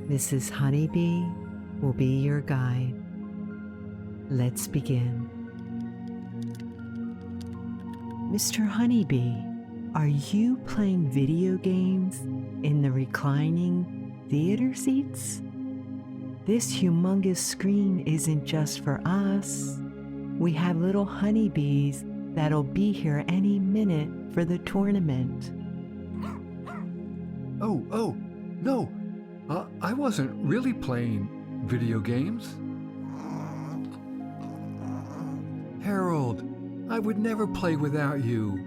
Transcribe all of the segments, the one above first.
Mrs. Honeybee will be your guide. Let's begin. Mr. Honeybee, are you playing video games in the reclining theater seats? This humongous screen isn't just for us. We have little honeybees that'll be here any minute for the tournament. Oh, no. I wasn't really playing video games. Harold, I would never play without you.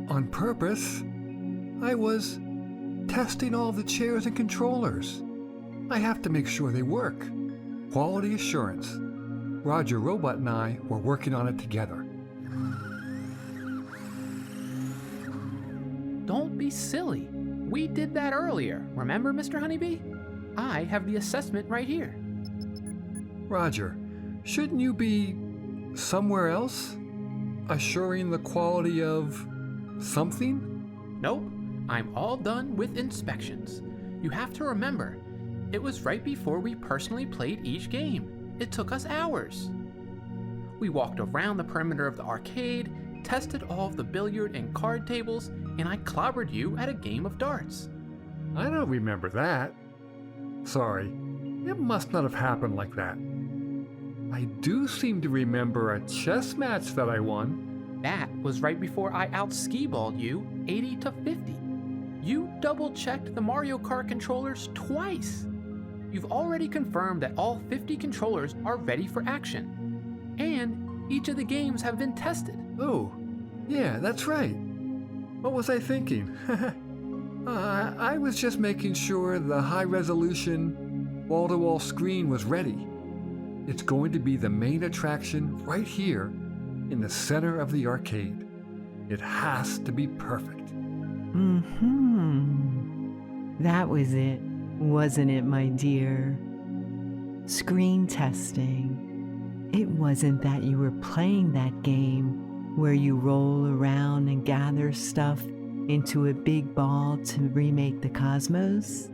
On purpose. I was testing all the chairs and controllers. I have to make sure they work. Quality assurance. Roger Robot and I were working on it together. Don't be silly. We did that earlier. Remember, Mr. Honeybee? I have the assessment right here. Roger, shouldn't you be somewhere else? Assuring the quality of something? Nope. I'm all done with inspections. You have to remember, it was right before we personally played each game. It took us hours. We walked around the perimeter of the arcade, tested all of the billiard and card tables, and I clobbered you at a game of darts. I don't remember that. Sorry, it must not have happened like that. I do seem to remember a chess match that I won. That was right before I out-skee-balled you 80 to 50. You double-checked the Mario Kart controllers twice. You've already confirmed that all 50 controllers are ready for action. And each of the games have been tested. Oh, yeah, that's right. What was I thinking? I was just making sure the high-resolution, wall-to-wall screen was ready. It's going to be the main attraction right here in the center of the arcade. It has to be perfect. That was it, wasn't it, my dear? Screen testing. It wasn't that you were playing that game where you roll around and gather stuff into a big ball to remake the cosmos.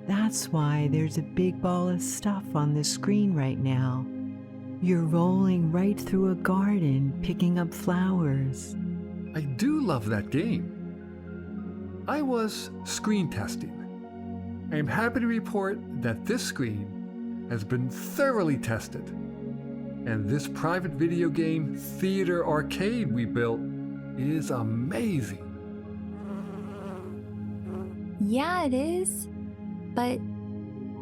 That's why there's a big ball of stuff on the screen right now. You're rolling right through a garden, picking up flowers. I do love that game. I was screen testing. I am happy to report that this screen has been thoroughly tested. And this private video game theater arcade we built is amazing. Yeah, it is. But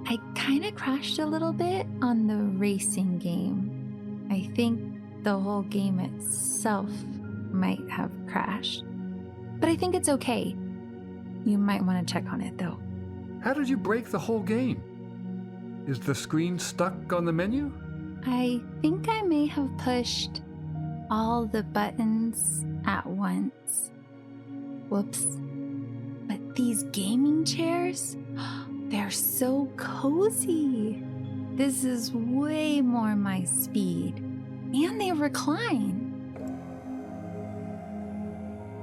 I kind of crashed a little bit on the racing game. I think the whole game itself might have crashed. But I think it's okay. You might want to check on it though. How did you break the whole game? Is the screen stuck on the menu? I think I may have pushed all the buttons at once. Whoops. But these gaming chairs, they're so cozy. This is way more my speed. And they recline.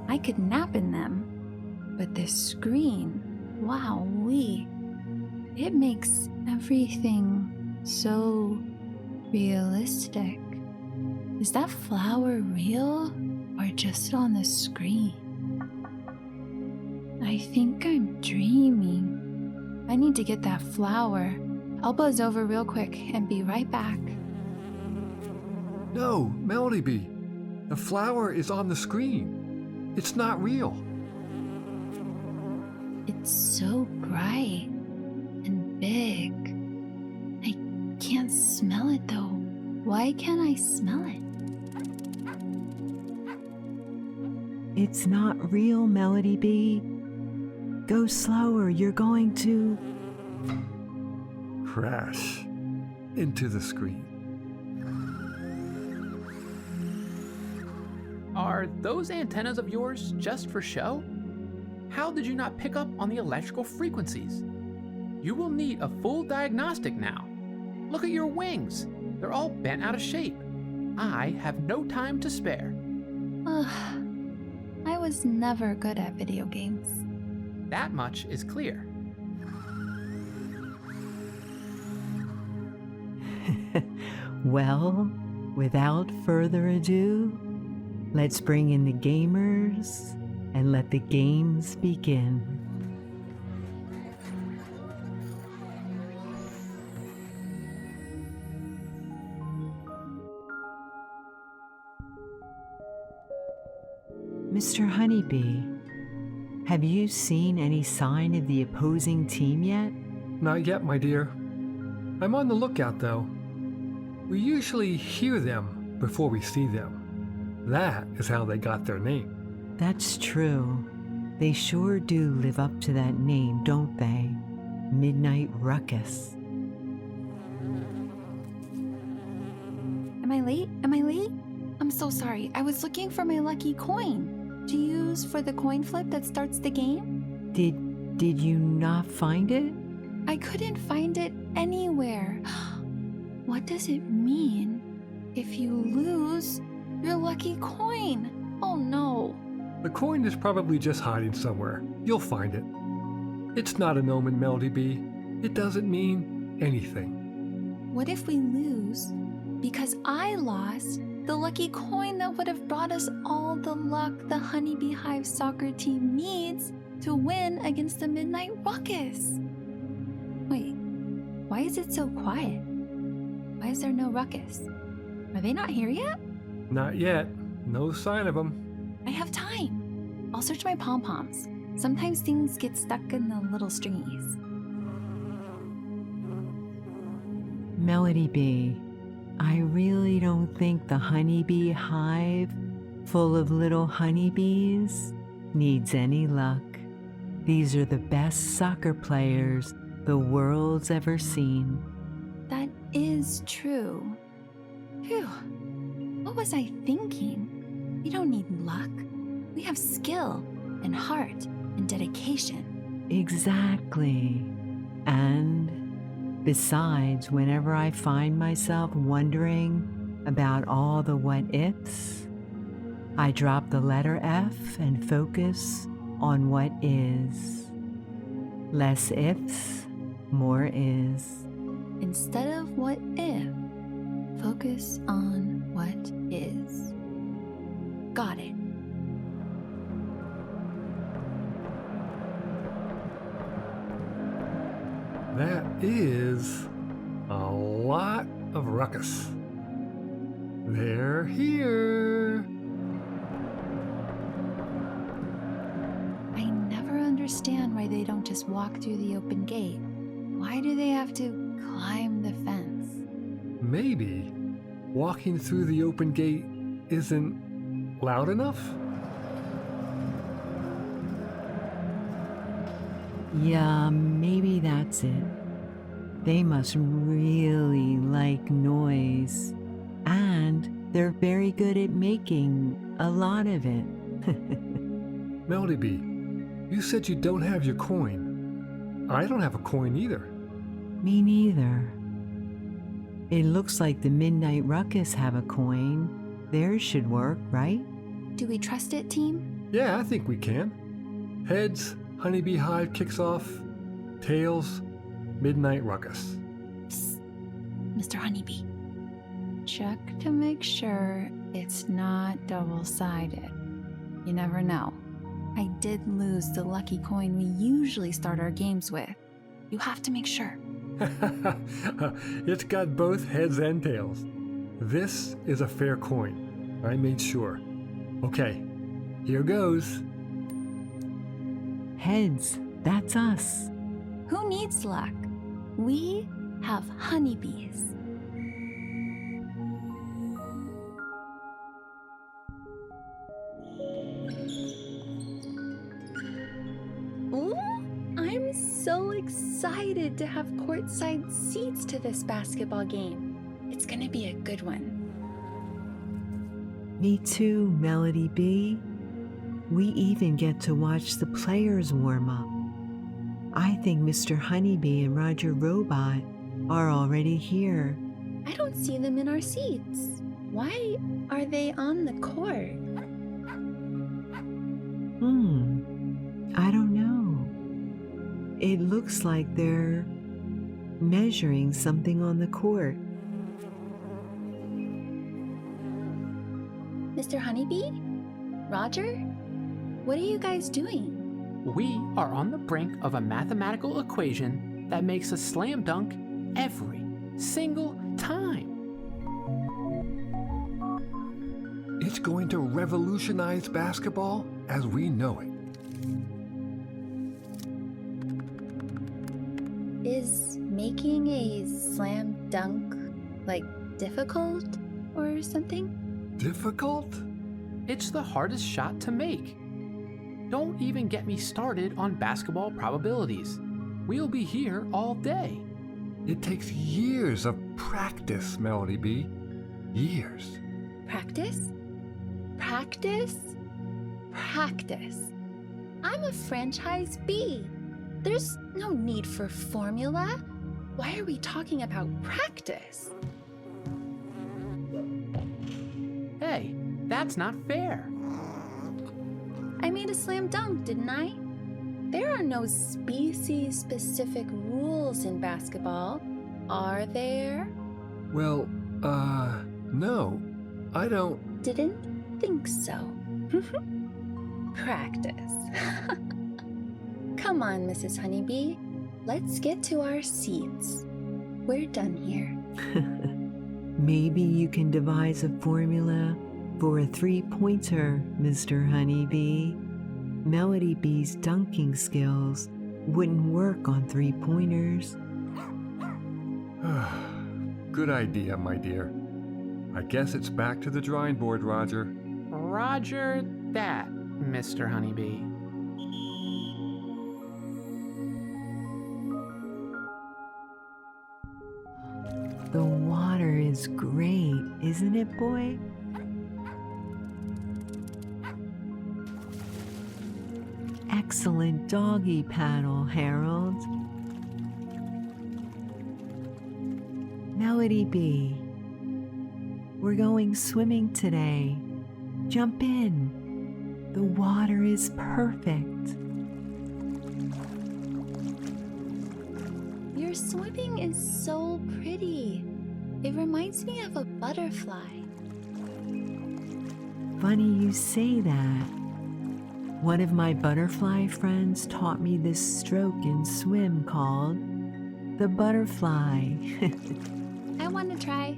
I could nap in them. But this screen, wowee. It makes everything so realistic. Is that flower real or just on the screen? I think I'm dreaming. I need to get that flower. I'll buzz over real quick and be right back. No, Melody Bee. The flower is on the screen. It's not real. It's so bright and big. I can't smell it though. Why can't I smell it? It's not real, Melody Bee. Go slower, you're going to... Crash into the screen. Are those antennas of yours just for show? How did you not pick up on the electrical frequencies? You will need a full diagnostic now. Look at your wings. They're all bent out of shape. I have no time to spare. I was never good at video games. That much is clear. Well, without further ado, let's bring in the gamers and let the games begin. Mr. Honeybee, have you seen any sign of the opposing team yet? Not yet, my dear. I'm on the lookout, though. We usually hear them before we see them. That is how they got their name. That's true. They sure do live up to that name, don't they? Midnight Ruckus. Am I late? Am I late? I'm so sorry. I was looking for my lucky coin to use for the coin flip that starts the game. Did you not find it? I couldn't find it anywhere. What does it mean if you lose your lucky coin? Oh no. The coin is probably just hiding somewhere. You'll find it. It's not an omen, Melody Bee. It doesn't mean anything. What if we lose because I lost the lucky coin that would have brought us all the luck the Honeybee Hive soccer team needs to win against the Midnight Ruckus? Wait, why is it so quiet? Why is there no ruckus? Are they not here yet? Not yet. No sign of them. I have time. I'll search my pom-poms. Sometimes things get stuck in the little stringies. Melody Bee, I really don't think the honeybee hive, full of little honeybees, needs any luck. These are the best soccer players the world's ever seen. That is true. Phew. What was I thinking? We don't need luck. We have skill and heart and dedication. Exactly. And besides, whenever I find myself wondering about all the what-ifs, I drop the letter F and focus on what is. Less ifs, more is. Instead of what if, focus on what is. Got it. That is a lot of ruckus. They're here. I never understand why they don't just walk through the open gate. Why do they have to climb the fence? Maybe walking through the open gate isn't loud enough? Yeah, maybe that's it. They must really like noise, and they're very good at making a lot of it. Melody Bee, you said you don't have your coin. I don't have a coin either. Me neither. It looks like the Midnight Ruckus have a coin. Theirs should work, right? Do we trust it, team? Yeah, I think we can. Heads, Honeybee Hive kicks off. Tails, Midnight Ruckus. Psst. Mr. Honeybee. Check to make sure it's not double-sided. You never know. I did lose the lucky coin we usually start our games with. You have to make sure. It's got both heads and tails. This is a fair coin. I made sure. Okay, here goes. Heads, that's us. Who needs luck? We have honeybees. Ooh, I'm so excited to have courtside seats to this basketball game. It's gonna be a good one. Me too, Melody Bee. We even get to watch the players warm up. I think Mr. Honeybee and Roger Robot are already here. I don't see them in our seats. Why are they on the court? I don't know. It looks like they're measuring something on the court. Mr. Honeybee? Roger? What are you guys doing? We are on the brink of a mathematical equation that makes a slam dunk every single time. It's going to revolutionize basketball as we know it. Is making a slam dunk, like, difficult or something? Difficult? It's the hardest shot to make. Don't even get me started on basketball probabilities. We'll be here all day. It takes years of practice, Melody B. Years. Practice? Practice? Practice. I'm a franchise B. There's no need for formula. Why are we talking about practice? Hey, that's not fair. I made a slam dunk, didn't I? There are no species-specific rules in basketball, are there? Well, no. I don't. Didn't think so. Practice. Come on, Mrs. Honeybee. Let's get to our seats. We're done here. Maybe you can devise a formula for a three-pointer, Mr. Honeybee. Melody Bee's dunking skills wouldn't work on three-pointers. Good idea, my dear. I guess it's back to the drawing board, Roger. Roger that, Mr. Honeybee. The water is great, isn't it, boy? Excellent doggy paddle, Harold. Melody B, we're going swimming today. Jump in. The water is perfect. Your swimming is so pretty. It reminds me of a butterfly. Funny you say that. One of my butterfly friends taught me this stroke in swim called the butterfly. I want to try.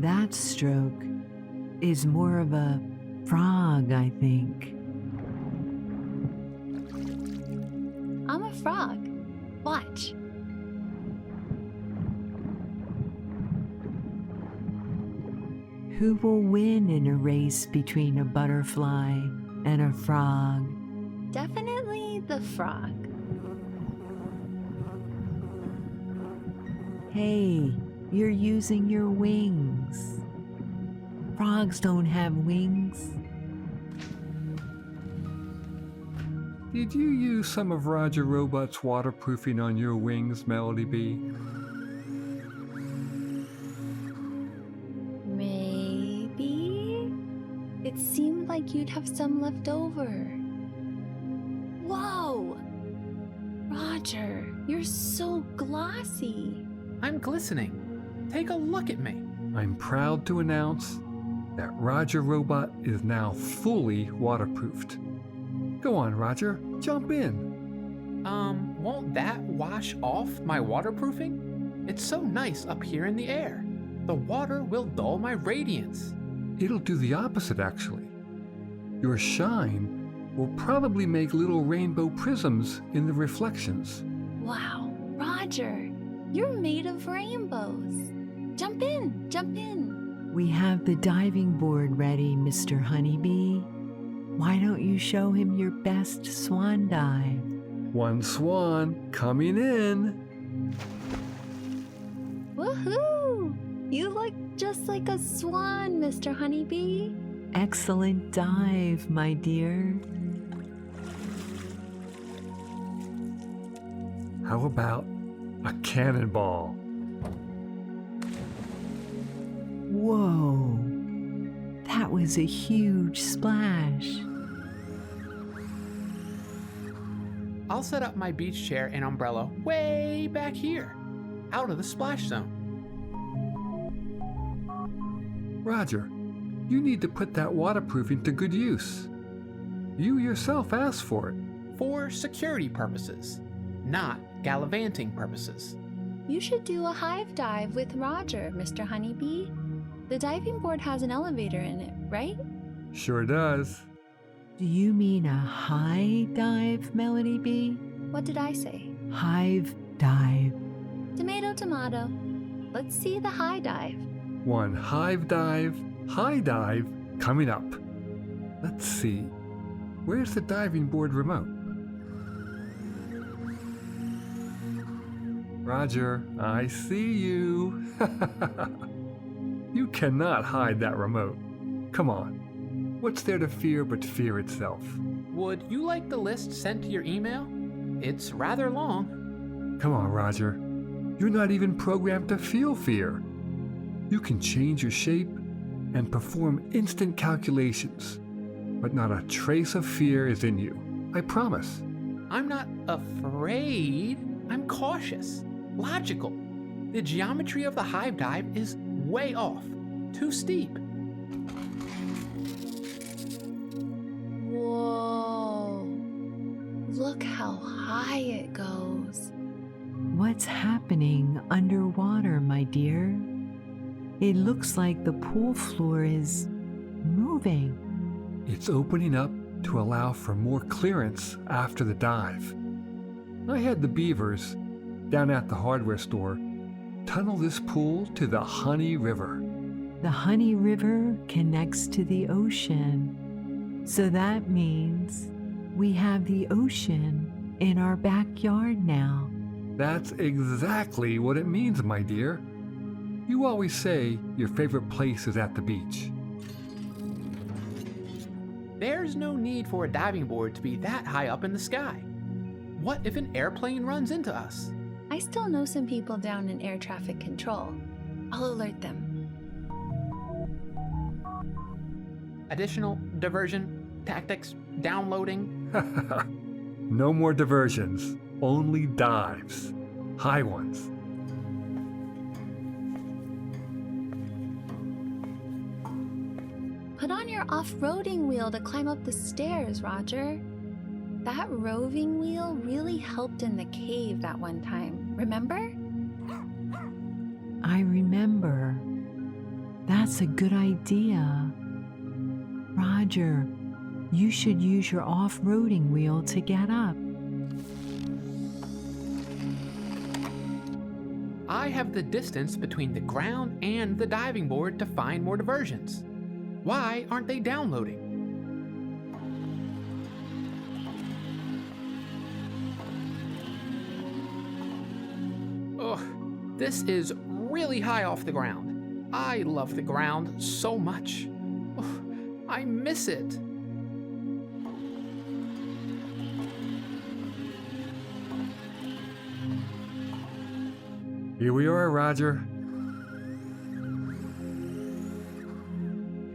That stroke is more of a frog, I think. I'm a frog. Watch. Who will win in a race between a butterfly and a frog? Definitely the frog. Hey, you're using your wings. Frogs don't have wings. Did you use some of Roger Robot's waterproofing on your wings, Melody B? Maybe? It seemed like you'd have some left over. Whoa! Roger, you're so glossy. I'm glistening. Take a look at me. I'm proud to announce that Roger Robot is now fully waterproofed. Go on, Roger, jump in. Won't that wash off my waterproofing? It's so nice up here in the air. The water will dull my radiance. It'll do the opposite, actually. Your shine will probably make little rainbow prisms in the reflections. Wow, Roger, you're made of rainbows. Jump in, jump in. We have the diving board ready, Mr. Honeybee. Why don't you show him your best swan dive? One swan coming in. Woohoo! You look just like a swan, Mr. Honeybee. Excellent dive, my dear. How about a cannonball? Whoa, that was a huge splash. I'll set up my beach chair and umbrella way back here. out of the splash zone. Roger, you need to put that waterproofing to good use. You yourself asked for it. For security purposes, not gallivanting purposes. You should do a hive dive with Roger, Mr. Honeybee. The diving board has an elevator in it, right? Sure does. Do you mean a high dive, Melody Bee? What did I say? Hive dive. Tomato, tomato. Let's see the high dive. One hive dive, high dive, coming up. Let's see. Where's the diving board remote? Roger, I see you. You cannot hide that remote. Come on. What's there to fear but fear itself? Would you like the list sent to your email? It's rather long. Come on, Roger. You're not even programmed to feel fear. You can change your shape and perform instant calculations, but not a trace of fear is in you. I promise. I'm not afraid. I'm cautious, logical. The geometry of the hive dive is way off, too steep. Whoa. Look how high it goes. What's happening underwater, my dear? It looks like the pool floor is moving. It's opening up to allow for more clearance after the dive. I had the beavers down at the hardware store tunnel this pool to the Honey River. The Honey River connects to the ocean. So that means we have the ocean in our backyard now. That's exactly what it means, my dear. You always say your favorite place is at the beach. There's no need for a diving board to be that high up in the sky. What if an airplane runs into us? I still know some people down in air traffic control. I'll alert them. Additional diversion tactics downloading. No more diversions, only dives. High ones. Put on your off-roading wheel to climb up the stairs, Roger. That roving wheel really helped in the cave that one time, remember? I remember. That's a good idea. Roger, you should use your off-roading wheel to get up. I have the distance between the ground and the diving board to find more diversions. Why aren't they downloading? Ugh, this is really high off the ground. I love the ground so much. Ugh, I miss it. Here we are, Roger.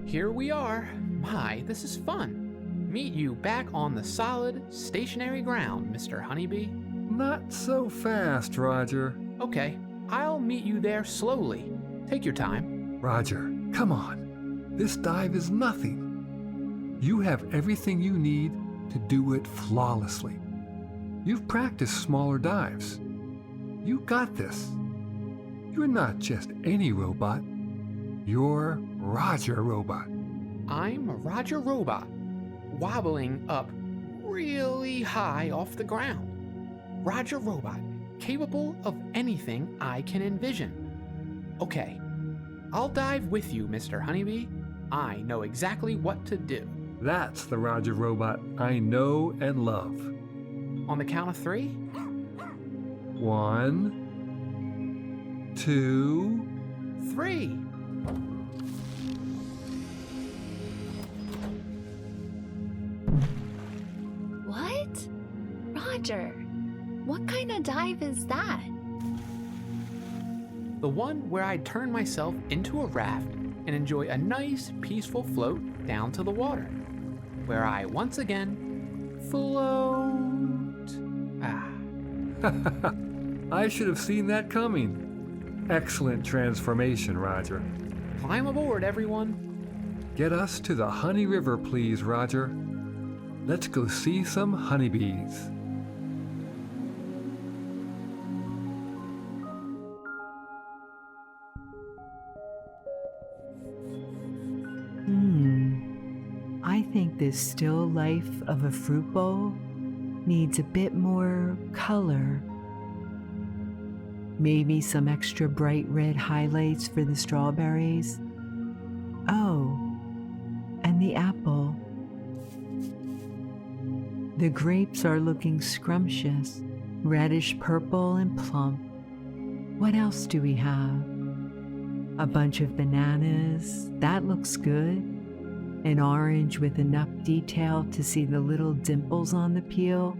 Here we are. My, this is fun. Meet you back on the solid, stationary ground, Mr. Honeybee. Not so fast, Roger. Okay, I'll meet you there slowly. Take your time. Roger, come on. This dive is nothing. You have everything you need to do it flawlessly. You've practiced smaller dives. You got this. You're not just any robot. You're Roger Robot. I'm Roger Robot, wobbling up really high off the ground. Roger Robot, capable of anything I can envision. Okay, I'll dive with you, Mr. Honeybee. I know exactly what to do. That's the Roger Robot I know and love. On the count of 3? 1, 2, 3. What? Roger, what kind of dive is that? The one where I turn myself into a raft and enjoy a nice, peaceful float down to the water, where I once again float. Ah. I should have seen that coming. Excellent transformation, Roger. Climb aboard, everyone. Get us to the Honey River, please, Roger. Let's go see some honeybees. I think this still life of a fruit bowl needs a bit more color. Maybe some extra bright red highlights for the strawberries. Oh, and the apple. The grapes are looking scrumptious, reddish purple and plump. What else do we have? A bunch of bananas, that looks good. An orange with enough detail to see the little dimples on the peel.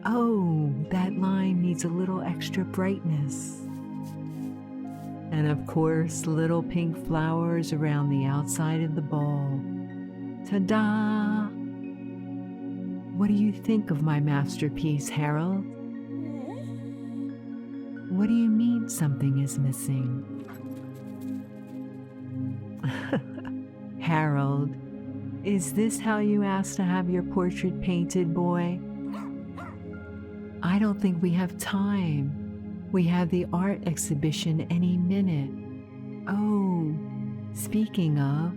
Oh, that lime needs a little extra brightness. And of course, little pink flowers around the outside of the bowl. Ta-da! What do you think of my masterpiece, Harold? What do you mean something is missing? Harold, is this how you asked to have your portrait painted, boy? I don't think we have time. We have the art exhibition any minute. Oh, speaking of,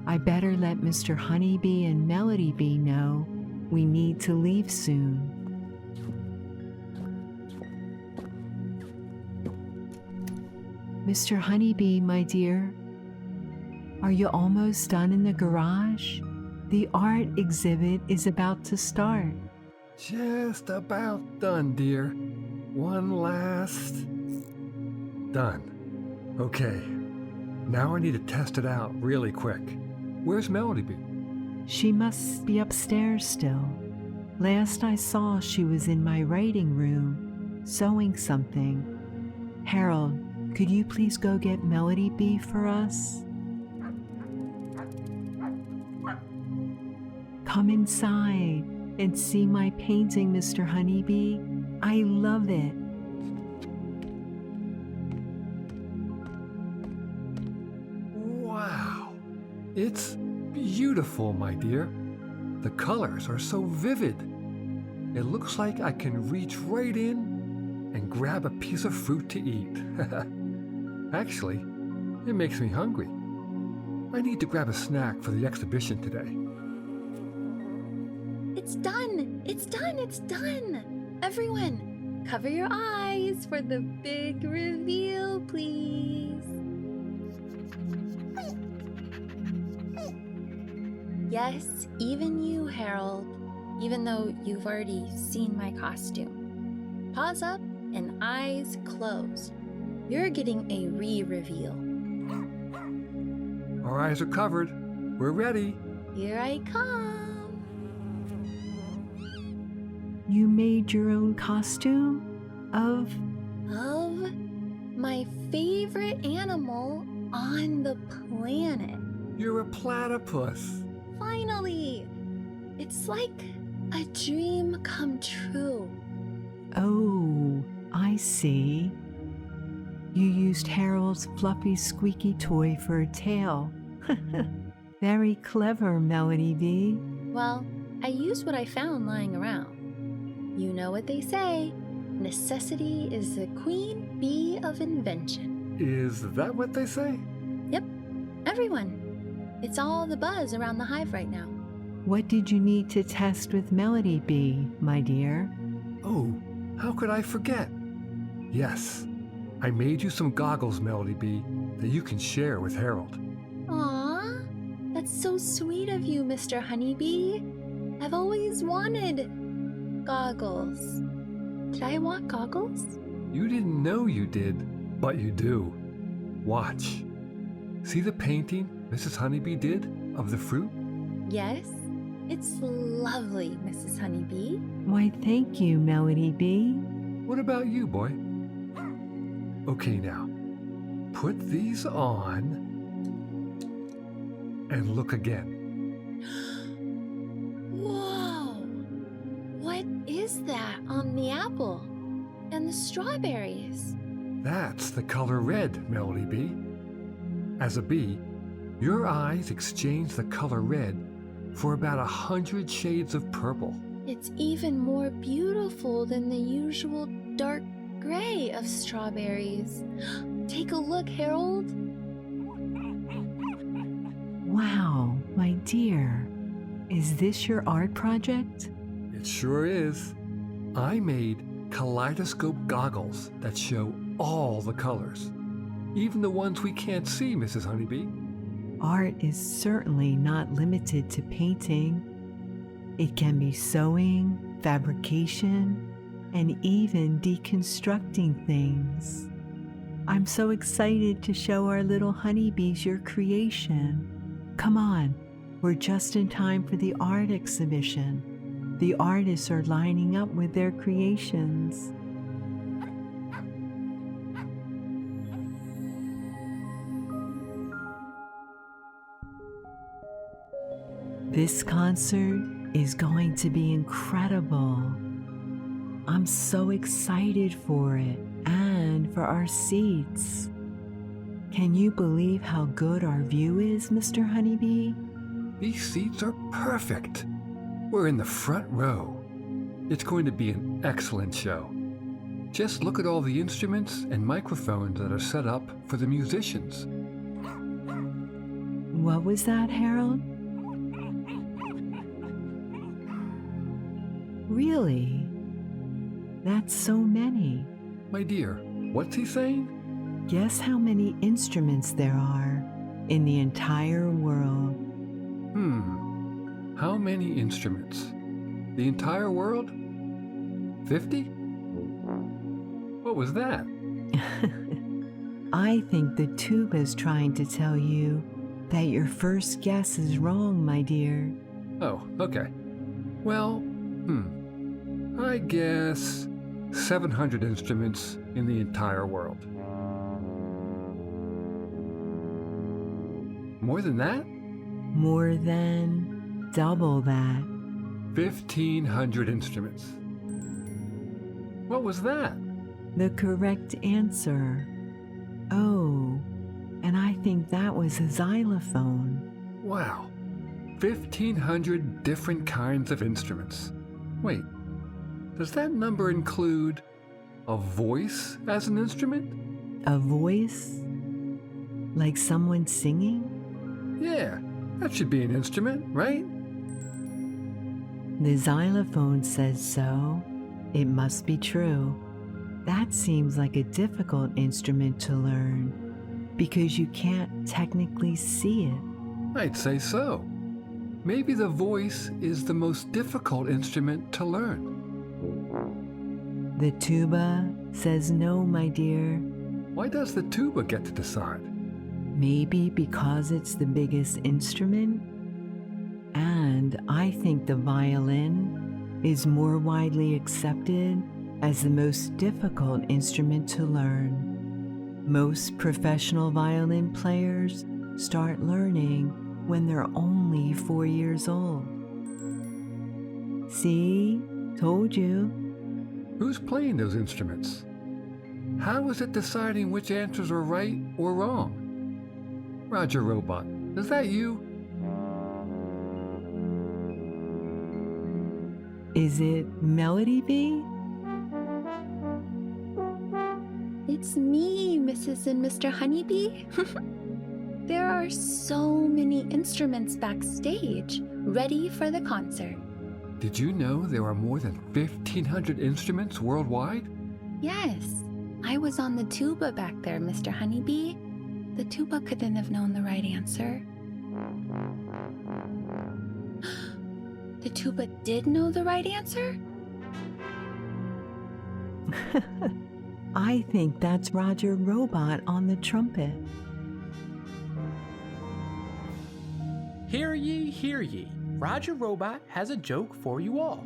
I better let Mr. Honeybee and Melody Bee know we need to leave soon. Mr. Honeybee, my dear, are you almost done in the garage? The art exhibit is about to start. Just about done, dear. One last... Done. Okay. Now I need to test it out really quick. Where's Melody Bee? She must be upstairs still. Last I saw, she was in my writing room, sewing something. Harold, could you please go get Melody Bee for us? Come inside and see my painting, Mr. Honeybee. I love it. Wow. It's beautiful, my dear. The colors are so vivid. It looks like I can reach right in and grab a piece of fruit to eat. Actually, it makes me hungry. I need to grab a snack for the exhibition today. It's done! It's done! It's done! Everyone, cover your eyes for the big reveal, please. Yes, even you, Harold, even though you've already seen my costume. Paws up and eyes closed. You're getting a re-reveal. Our eyes are covered. We're ready. Here I come. You made your own costume of My favorite animal on the planet. You're a platypus. Finally! It's like a dream come true. Oh, I see. You used Harold's fluffy, squeaky toy for a tail. Very clever, Melody Bee. Well, I used what I found lying around. You know what they say, necessity is the queen bee of invention. Is that what they say? Yep, everyone. It's all the buzz around the hive right now. What did you need to test with Melody Bee, my dear? Oh, how could I forget? Yes, I made you some goggles, Melody Bee, that you can share with Harold. Aw, that's so sweet of you, Mr. Honeybee. I've always wanted goggles. Did I want goggles? You didn't know you did, but you do. Watch. See the painting Mrs. Honeybee did of the fruit? Yes, it's lovely, Mrs. Honeybee. Why, thank you, Melody Bee. What about you, boy? Okay, now, put these on and look again. Whoa! What is that on the apple and the strawberries? That's the color red, Melody Bee. As a bee, your eyes exchange the color red for about 100 shades of purple. It's even more beautiful than the usual dark gray of strawberries. Take a look, Harold. Wow, my dear. Is this your art project? It sure is. I made kaleidoscope goggles that show all the colors, even the ones we can't see, Mrs. Honeybee. Art is certainly not limited to painting. It can be sewing, fabrication, and even deconstructing things. I'm so excited to show our little honeybees your creation. Come on, we're just in time for the art exhibition. The artists are lining up with their creations. This concert is going to be incredible. I'm so excited for it and for our seats. Can you believe how good our view is, Mr. Honeybee? These seats are perfect. We're in the front row. It's going to be an excellent show. Just look at all the instruments and microphones that are set up for the musicians. What was that, Harold? Really? That's so many. My dear, what's he saying? Guess how many instruments there are in the entire world? How many instruments? The entire world? 50? What was that? I think the tuba's trying to tell you that your first guess is wrong, my dear. Oh, okay. Well, I guess 700 instruments in the entire world. More than that? More than double that. 1,500 instruments. What was that? The correct answer. Oh, and I think that was a xylophone. Wow. 1,500 different kinds of instruments. Wait, does that number include a voice as an instrument? A voice? Like someone singing? Yeah, that should be an instrument, right? The xylophone says so. It must be true. That seems like a difficult instrument to learn because you can't technically see it. I'd say so. Maybe the voice is the most difficult instrument to learn. The tuba says no, my dear. Why does the tuba get to decide? Maybe because it's the biggest instrument. And I think the violin is more widely accepted as the most difficult instrument to learn. Most professional violin players start learning when they're only 4 years old. See? Told you. Who's playing those instruments? How is it deciding which answers are right or wrong? Roger Robot, is that you? Is it Melody Bee? It's me, Mrs. and Mr. Honeybee. There are so many instruments backstage, ready for the concert. Did you know there are more than 1,500 instruments worldwide? Yes, I was on the tuba back there, Mr. Honeybee. The tuba couldn't have known the right answer. The tuba did know the right answer? I think that's Roger Robot on the trumpet. Hear ye, hear ye. Roger Robot has a joke for you all.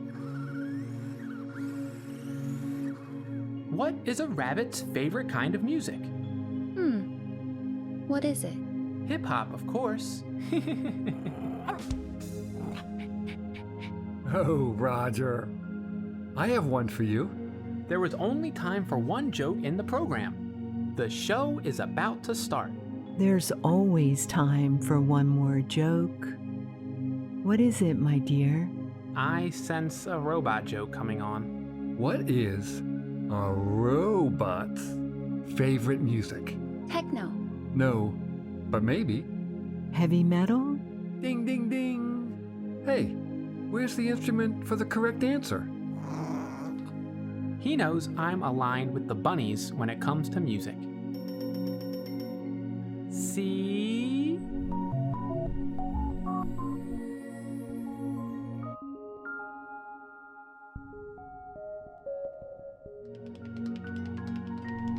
What is a rabbit's favorite kind of music? What is it? Hip-hop, of course. Oh, Roger. I have one for you. There was only time for one joke in the program. The show is about to start. There's always time for one more joke. What is it, my dear? I sense a robot joke coming on. What is a robot's favorite music? Techno. No, but maybe. Heavy metal? Ding, ding, ding. Hey, where's the instrument for the correct answer? He knows I'm aligned with the bunnies when it comes to music. See?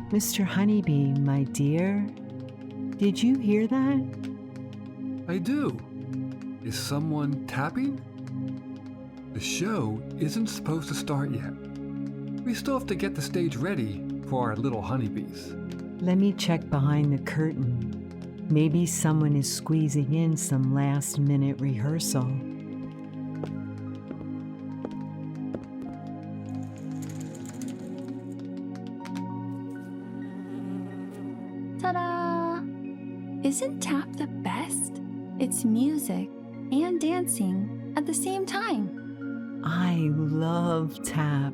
Mr. Honeybee, my dear, did you hear that? I do. Is someone tapping? The show isn't supposed to start yet. We still have to get the stage ready for our little honeybees. Let me check behind the curtain. Maybe someone is squeezing in some last-minute rehearsal. Ta-da! Isn't tap the best? It's music and dancing at the same time. I love tap.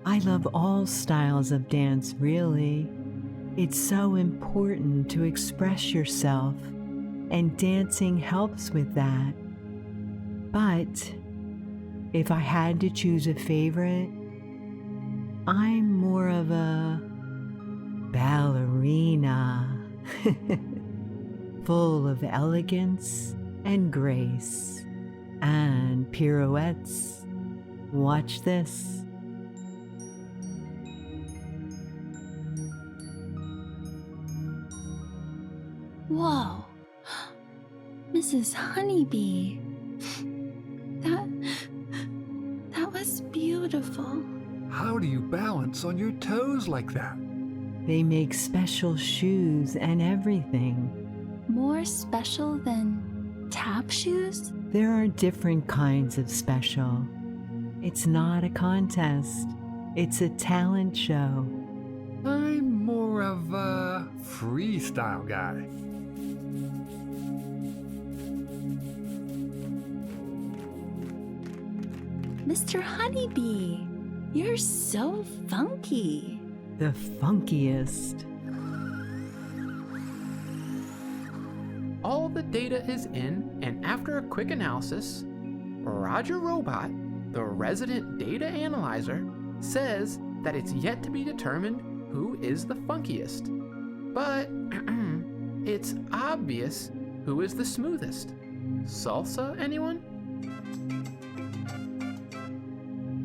I love all styles of dance, really. It's so important to express yourself, and dancing helps with that. But if I had to choose a favorite, I'm more of a ballerina, full of elegance and grace and pirouettes. Watch this. Whoa, Mrs. Honeybee, that was beautiful. How do you balance on your toes like that? They make special shoes and everything. More special than tap shoes? There are different kinds of special. It's not a contest. It's a talent show. I'm more of a freestyle guy. Mr. Honeybee, you're so funky. The funkiest. All the data is in, and after a quick analysis, Roger Robot, the resident data analyzer, says that it's yet to be determined who is the funkiest. But it's obvious who is the smoothest. Salsa, anyone?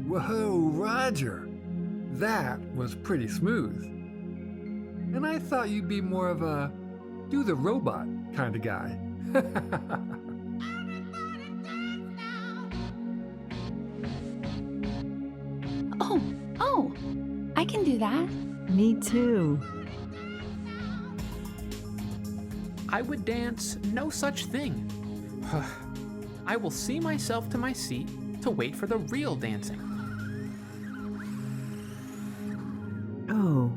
Whoa, Roger! That was pretty smooth. And I thought you'd be more of a do the robot kind of guy. Oh, I can do that. Me too. I would dance no such thing. I will see myself to my seat to wait for the real dancing. Oh,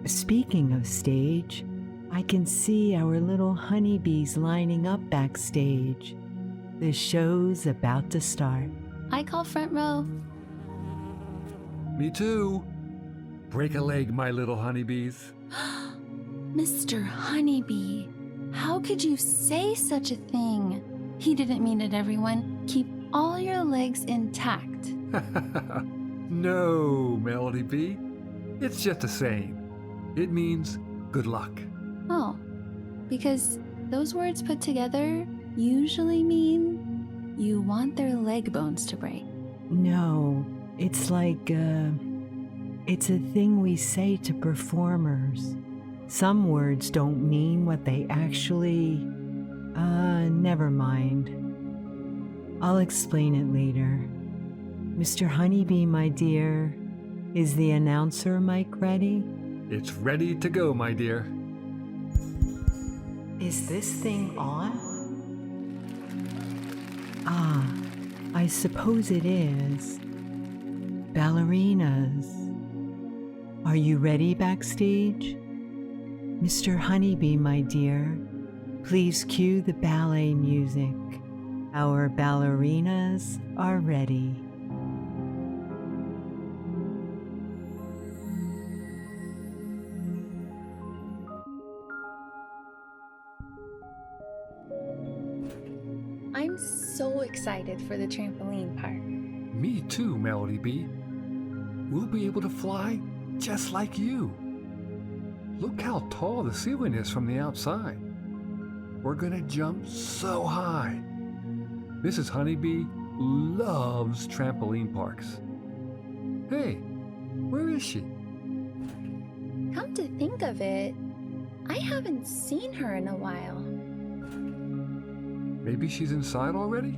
speaking of stage, I can see our little honeybees lining up backstage. The show's about to start. I call front row. Me too. Break a leg, my little honeybees. Mr. Honeybee, how could you say such a thing? He didn't mean it, everyone. Keep all your legs intact. No, Melody Bee. It's just a saying. It means good luck. Oh, because those words put together usually mean you want their leg bones to break. No, it's like, it's a thing we say to performers. Some words don't mean what they actually, never mind. I'll explain it later. Mr. Honeybee, my dear, is the announcer mic ready? It's ready to go, my dear. Is this thing on? Ah, I suppose it is. Ballerinas. Are you ready backstage? Mr. Honeybee, my dear, please cue the ballet music. Our ballerinas are ready. I'm so excited for the trampoline park. Me too, Melody Bee. We'll be able to fly just like you. Look how tall the ceiling is from the outside. We're gonna jump so high. Mrs. Honeybee loves trampoline parks. Hey, where is she? Come to think of it, I haven't seen her in a while. Maybe she's inside already?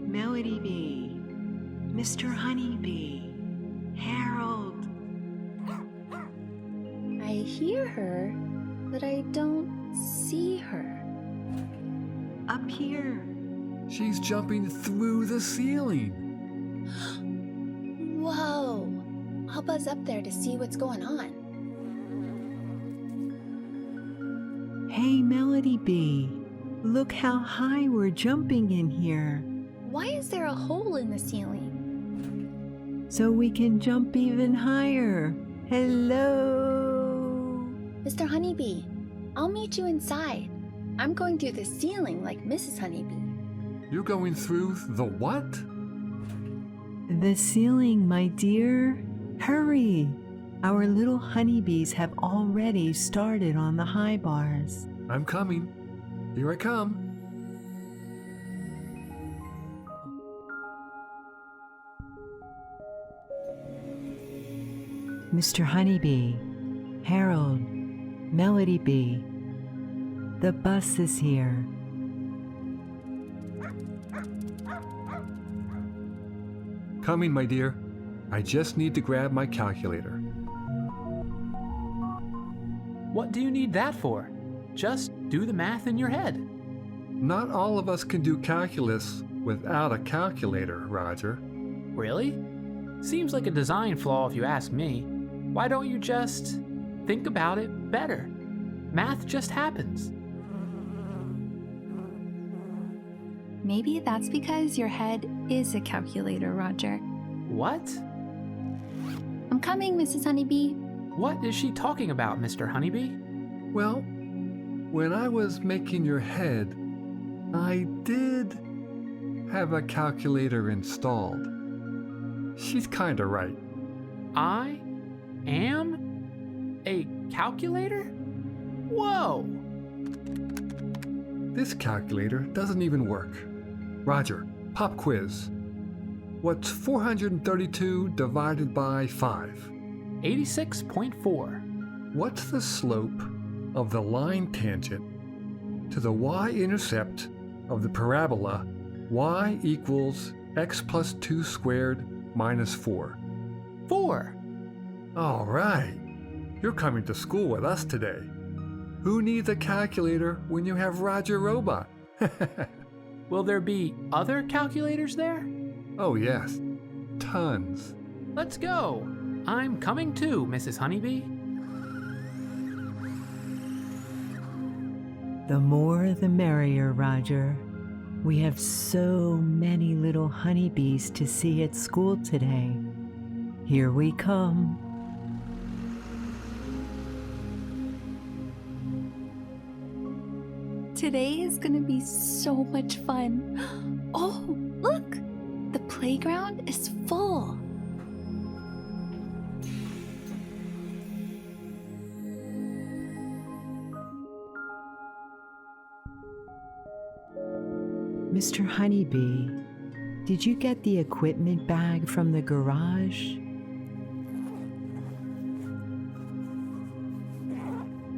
Melody Bee, Mr. Honeybee, Harold. I hear her, but I don't see her. Up here. She's jumping through the ceiling. Whoa! I'll buzz up there to see what's going on. Hey, Melody Bee, look how high we're jumping in here, Why is there a hole in the ceiling? so we can jump even higher. Hello. Mr. Honeybee, I'll meet you inside. I'm going through the ceiling like Mrs. Honeybee. You're going through the what? The ceiling, my dear. Hurry. Our little honeybees have already started on the high bars. I'm coming. Here I come. Mr. Honeybee, Harold, Melody Bee, the bus is here. Coming, my dear. I just need to grab my calculator. What do you need that for? Just do the math in your head. Not all of us can do calculus without a calculator, Roger. Really? Seems like a design flaw if you ask me. Why don't you just think about it better? Math just happens. Maybe that's because your head is a calculator, Roger. What? I'm coming, Mrs. Honeybee. What is she talking about, Mr. Honeybee? Well, when I was making your head, I did have a calculator installed. She's kinda right. I am a calculator? Whoa! This calculator doesn't even work. Roger, pop quiz. What's 432 divided by 5? 86.4. What's the slope of the line tangent to the y-intercept of the parabola y equals x plus 2 squared minus 4? 4. All right. You're coming to school with us today. Who needs a calculator when you have Roger Robot? Will there be other calculators there? Oh yes, tons. Let's go. I'm coming too, Mrs. Honeybee. The more the merrier, Roger. We have so many little honeybees to see at school today. Here we come. Today is gonna be so much fun. Oh, look! The playground is full. Mr. Honeybee, did you get the equipment bag from the garage?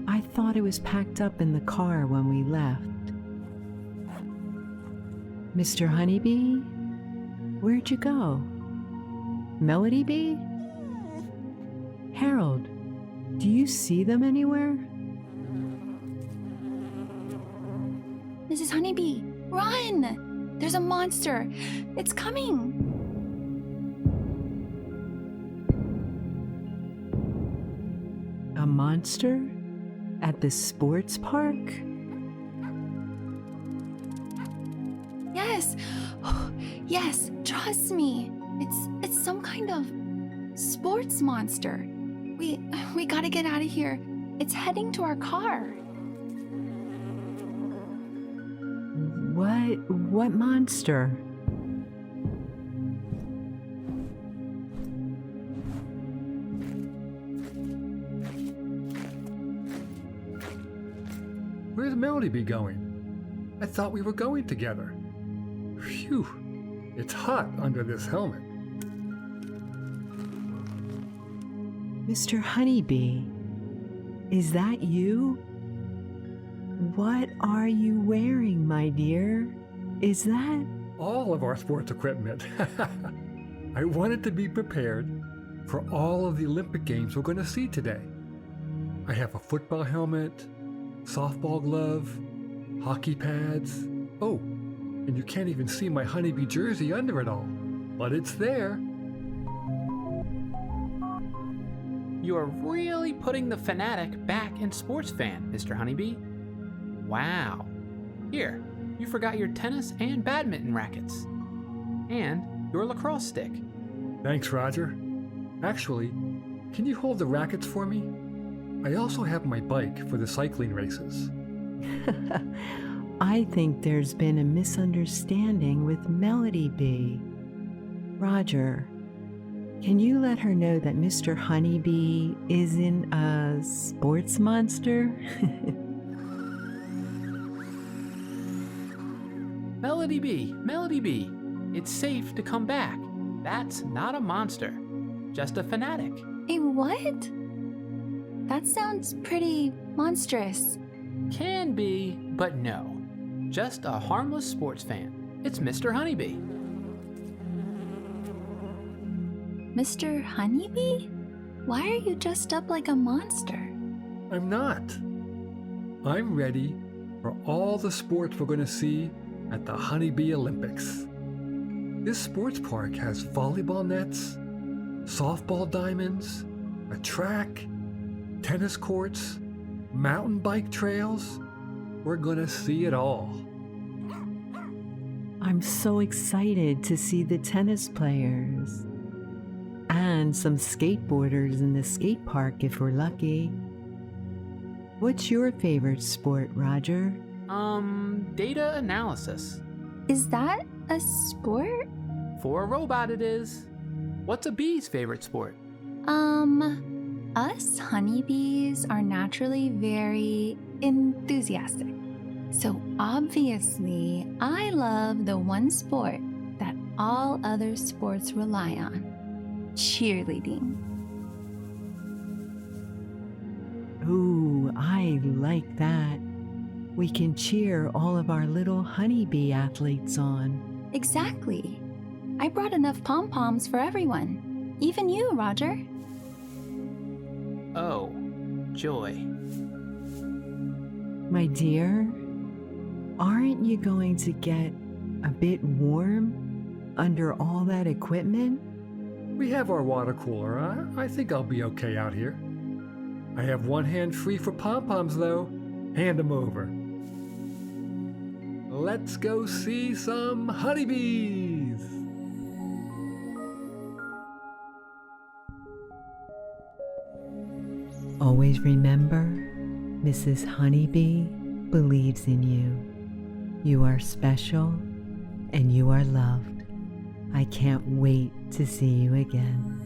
I thought it was packed up in the car when we left. Mr. Honeybee, where'd you go? Melody Bee? Harold, do you see them anywhere? Mrs. Honeybee, run! There's a monster. It's coming. monster at the sports park? Yes. Yes, trust me. It's some kind of sports monster. We gotta get out of here. It's heading to our car. What monster? Where's Melody be going? I thought we were going together. Phew, it's hot under this helmet. Mr. Honeybee, is that you? What are you wearing, my dear? Is that... All of our sports equipment. I wanted to be prepared for all of the Olympic Games we're going to see today. I have a football helmet, softball glove, hockey pads. Oh, and you can't even see my Honeybee jersey under it all, but it's there. You are really putting the fanatic back in sports fan, Mr. Honeybee. Wow. Here, you forgot your tennis and badminton rackets. And your lacrosse stick. Thanks, Roger. Actually, can you hold the rackets for me? I also have my bike for the cycling races. I think there's been a misunderstanding with Melody Bee. Roger, can you let her know that Mr. Honeybee isn't a sports monster? Melody Bee, it's safe to come back. That's not a monster, just a fanatic. A what? That sounds pretty monstrous. Can be, but no. Just a harmless sports fan. It's Mr. Honeybee. Mr. Honeybee? Why are you dressed up like a monster? I'm not. I'm ready for all the sports we're going to see at the Honeybee Olympics. This sports park has volleyball nets, softball diamonds, a track, tennis courts, mountain bike trails. We're gonna see it all. I'm so excited to see the tennis players and some skateboarders in the skate park if we're lucky. What's your favorite sport, Roger? Data analysis. Is that a sport? For a robot it is. What's a bee's favorite sport? Us honeybees are naturally very enthusiastic. So obviously, I love the one sport that all other sports rely on. Cheerleading. Ooh, I like that. We can cheer all of our little honeybee athletes on. Exactly. I brought enough pom-poms for everyone. Even you, Roger. Oh, joy. My dear, aren't you going to get a bit warm under all that equipment? We have our water cooler. I think I'll be okay out here. I have one hand free for pom-poms though. Hand them over. Let's go see some honeybees! Always remember, Mrs. Honeybee believes in you. You are special and you are loved. I can't wait to see you again.